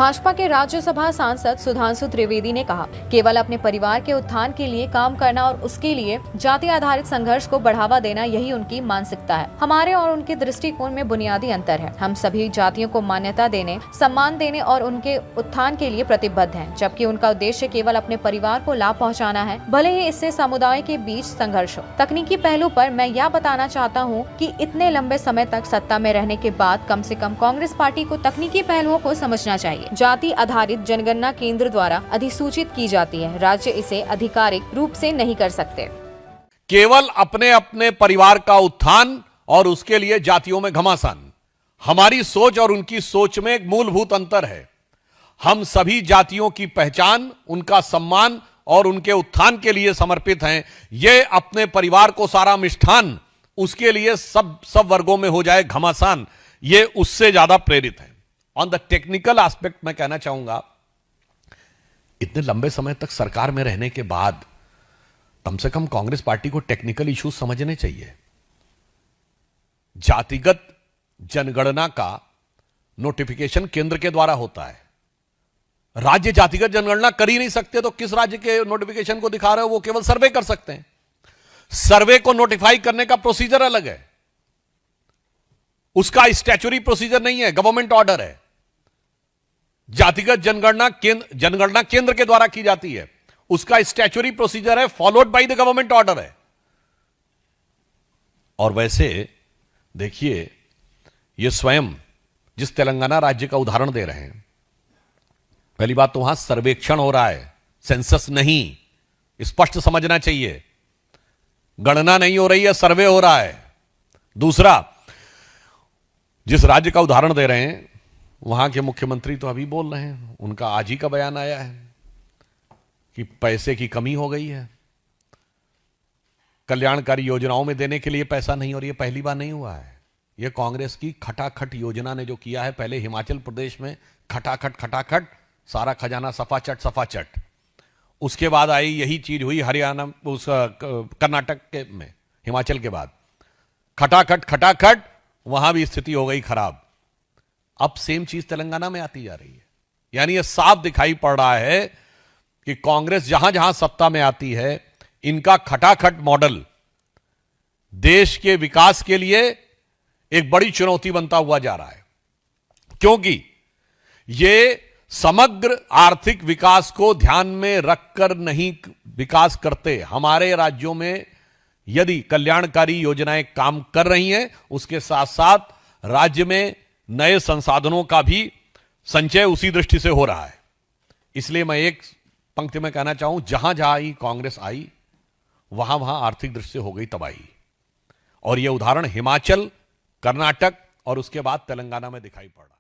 भाजपा के राज्यसभा सांसद सुधांशु त्रिवेदी ने कहा, केवल अपने परिवार के उत्थान के लिए काम करना और उसके लिए जाति आधारित संघर्ष को बढ़ावा देना, यही उनकी मानसिकता है। हमारे और उनके दृष्टिकोण में बुनियादी अंतर है। हम सभी जातियों को मान्यता देने, सम्मान देने और उनके उत्थान के लिए प्रतिबद्ध हैं, जबकि उनका उद्देश्य केवल अपने परिवार को लाभ पहुँचाना है, भले ही इससे समुदाय के बीच संघर्ष हो। तकनीकी पहलू पर मैं यह बताना चाहता हूँ कि इतने लंबे समय तक सत्ता में रहने के बाद कम से कम कांग्रेस पार्टी को तकनीकी पहलुओं को समझना चाहिए। जाति आधारित जनगणना केंद्र द्वारा अधिसूचित की जाती है, राज्य इसे आधिकारिक रूप से नहीं कर सकते। केवल अपने अपने परिवार का उत्थान और उसके लिए जातियों में घमासान। हमारी सोच और उनकी सोच में एक मूलभूत अंतर है। हम सभी जातियों की पहचान, उनका सम्मान और उनके उत्थान के लिए समर्पित हैं। ये अपने परिवार को सारा मिष्ठान, उसके लिए सब वर्गों में हो जाए घमासान, ये उससे ज्यादा प्रेरित है। ऑन द टेक्निकल एस्पेक्ट मैं कहना चाहूंगा, इतने लंबे समय तक सरकार में रहने के बाद कम से कम कांग्रेस पार्टी को टेक्निकल इश्यूज समझने चाहिए। जातिगत जनगणना का नोटिफिकेशन केंद्र के द्वारा होता है। राज्य जातिगत जनगणना कर ही नहीं सकते, तो किस राज्य के नोटिफिकेशन को दिखा रहे हो? वो केवल सर्वे कर सकते हैं। सर्वे को नोटिफाई करने का प्रोसीजर अलग है, उसका स्टैच्यूटरी प्रोसीजर नहीं है, गवर्नमेंट ऑर्डर है। जातिगत जनगणना केंद्र के द्वारा की जाती है, उसका स्टैच्यूटरी प्रोसीजर है, followed by the government order है। और वैसे देखिए, ये स्वयं जिस तेलंगाना राज्य का उदाहरण दे रहे हैं, पहली बात तो वहां सर्वेक्षण हो रहा है, सेंसस नहीं, स्पष्ट समझना चाहिए। गणना नहीं हो रही है, सर्वे हो रहा है। दूसरा, जिस राज्य का उदाहरण दे रहे हैं, वहां के मुख्यमंत्री तो अभी बोल रहे हैं, उनका आज ही का बयान आया है कि पैसे की कमी हो गई है, कल्याणकारी योजनाओं में देने के लिए पैसा नहीं। और यह पहली बार नहीं हुआ है, यह कांग्रेस की खटाखट योजना ने जो किया है। पहले हिमाचल प्रदेश में खटाखट सारा खजाना सफाचट, उसके बाद आई यही चीज हुई हरियाणा, उस कर्नाटक के में, हिमाचल के बाद खटाखट वहां भी स्थिति हो गई खराब। अब सेम चीज तेलंगाना में आती जा रही है। यानी यह साफ दिखाई पड़ रहा है कि कांग्रेस जहां जहां सत्ता में आती है, इनका खटाखट मॉडल देश के विकास के लिए एक बड़ी चुनौती बनता हुआ जा रहा है, क्योंकि यह समग्र आर्थिक विकास को ध्यान में रखकर नहीं विकास करते। हमारे राज्यों में यदि कल्याणकारी योजनाएं काम कर रही हैं, उसके साथ साथ राज्य में नए संसाधनों का भी संचय उसी दृष्टि से हो रहा है। इसलिए मैं एक पंक्ति में कहना चाहूं, जहां जहां ही कांग्रेस आई, वहां वहां आर्थिक दृष्टि से हो गई तबाही। और यह उदाहरण हिमाचल, कर्नाटक और उसके बाद तेलंगाना में दिखाई पड़ा।